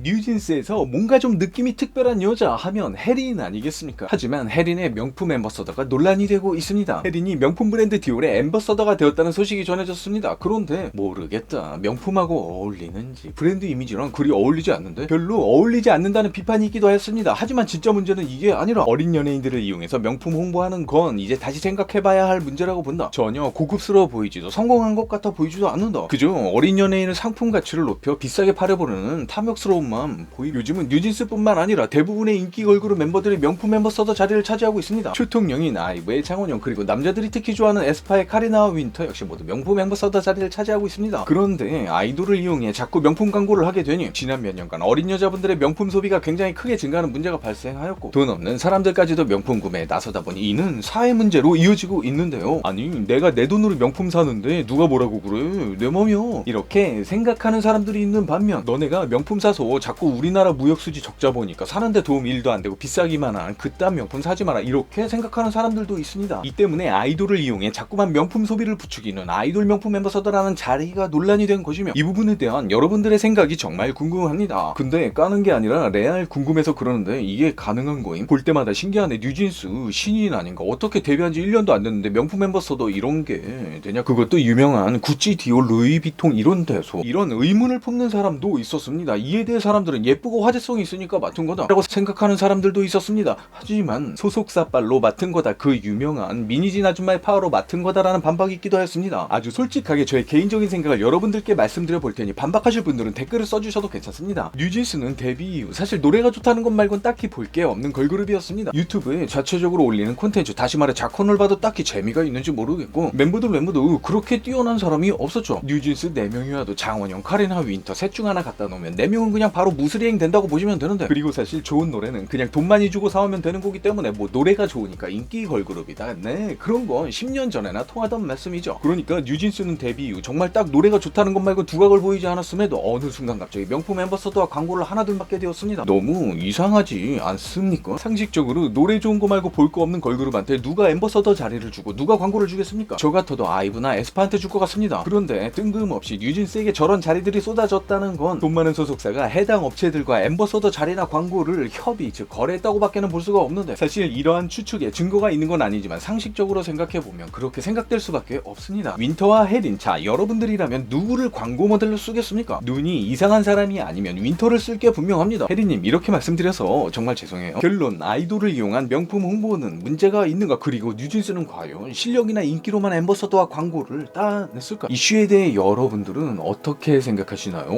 뉴진스에서 뭔가 좀 느낌이 특별한 여자 하면 혜린 아니겠습니까? 하지만 혜린의 명품 앰버서더가 논란이 되고 있습니다. 혜린이 명품 브랜드 디올의 앰버서더가 되었다는 소식이 전해졌습니다. 그런데 모르겠다. 명품하고 어울리는지 브랜드 이미지랑 그리 어울리지 않는데 별로 어울리지 않는다는 비판이 있기도 했습니다. 하지만 진짜 문제는 이게 아니라 어린 연예인들을 이용해서 명품 홍보하는 건 이제 다시 생각해봐야 할 문제라고 본다. 전혀 고급스러워 보이지도 성공한 것 같아 보이지도 않는다. 그저 어린 연예인의 상품 가치를 높여 비싸게 팔아보려는 탐욕스러운 요즘은 뉴진스뿐만 아니라 대부분의 인기 걸그룹 멤버들이 명품 멤버서더 자리를 차지하고 있습니다. 출통령인 아이브의 장원영, 그리고 남자들이 특히 좋아하는 에스파의 카리나와 윈터 역시 모두 명품 멤버서더 자리를 차지하고 있습니다. 그런데 아이돌을 이용해 자꾸 명품 광고를 하게 되니 지난 몇 년간 어린 여자분들의 명품 소비가 굉장히 크게 증가하는 문제가 발생하였고, 돈 없는 사람들까지도 명품 구매에 나서다 보니 이는 사회 문제로 이어지고 있는데요. 아니, 내가 내 돈으로 명품 사는데 누가 뭐라고 그래? 내 맘이야. 이렇게 생각하는 사람들이 있는 반면, 너네가 명품 사서 자꾸 우리나라 무역수지 적자 보니까 사는데 도움 1도 안 되고 비싸기만 한 그딴 명품 사지 마라, 이렇게 생각하는 사람들도 있습니다. 이 때문에 아이돌을 이용해 자꾸만 명품 소비를 부추기는 아이돌 명품 멤버서더라는 자리가 논란이 된 것이며, 이 부분에 대한 여러분들의 생각이 정말 궁금합니다. 근데 까는 게 아니라 레알 궁금해서 그러는데, 이게 가능한 거임? 볼 때마다 신기하네. 뉴진스 신인 아닌가? 어떻게 데뷔한 지 1년도 안 됐는데 명품 멤버서더 이런 게 되냐? 그것도 유명한 구찌, 디올, 루이비통 이런 데서. 이런 의문을 품는 사람도 있었습니다. 이에 대해 사람들은 예쁘고 화제성이 있으니까 맡은 거다 라고 생각하는 사람들도 있었습니다. 하지만 소속사 빨로 맡은 거다, 그 유명한 미니진 아줌마의 파워로 맡은 거다라는 반박이 있기도 했습니다. 아주 솔직하게 저의 개인적인 생각을 여러분들께 말씀드려 볼 테니 반박하실 분들은 댓글을 써주셔도 괜찮습니다. 뉴진스는 데뷔 이후 사실 노래가 좋다는 것 말곤 딱히 볼 게 없는 걸그룹이었습니다. 유튜브에 자체적으로 올리는 콘텐츠, 다시 말해 작품을 봐도 딱히 재미가 있는지 모르겠고, 멤버들 외모도 그렇게 뛰어난 사람이 없었죠. 뉴진스 4명이 와도 장원영, 카리나, 윈터 셋 중 하나 갖다 놓으면 4명은 그냥 바로 무스리행 된다고 보시면 되는데, 그리고 사실 좋은 노래는 그냥 돈 많이 주고 사오면 되는 거기 때문에 뭐 노래가 좋으니까 인기 걸그룹이다, 네, 그런 건 10년 전에나 통하던 말씀이죠. 그러니까 뉴진스는 데뷔 이후 정말 딱 노래가 좋다는 것 말고 두각을 보이지 않았음에도 어느 순간 갑자기 명품 앰버서더와 광고를 하나둘 맡게 되었습니다. 너무 이상하지 않습니까? 상식적으로 노래 좋은 거 말고 볼 거 없는 걸그룹한테 누가 앰버서더 자리를 주고 누가 광고를 주겠습니까? 저 같아도 아이브나 에스파한테 줄 것 같습니다. 그런데 뜬금없이 뉴진스에게 저런 자리들이 쏟아졌다는 건 돈 많은 소속사가 해당 업체들과 앰버서더 자리나 광고를 협의, 즉 거래했다고 밖에는 볼 수가 없는데, 사실 이러한 추측에 증거가 있는 건 아니지만 상식적으로 생각해보면 그렇게 생각될 수밖에 없습니다. 윈터와 혜린, 자, 여러분들이라면 누구를 광고 모델로 쓰겠습니까? 눈이 이상한 사람이 아니면 윈터를 쓸 게 분명합니다. 혜린님, 이렇게 말씀드려서 정말 죄송해요. 결론, 아이돌을 이용한 명품 홍보는 문제가 있는가? 그리고 뉴진스는 과연 실력이나 인기로만 앰버서더와 광고를 따냈을까? 이슈에 대해 여러분들은 어떻게 생각하시나요?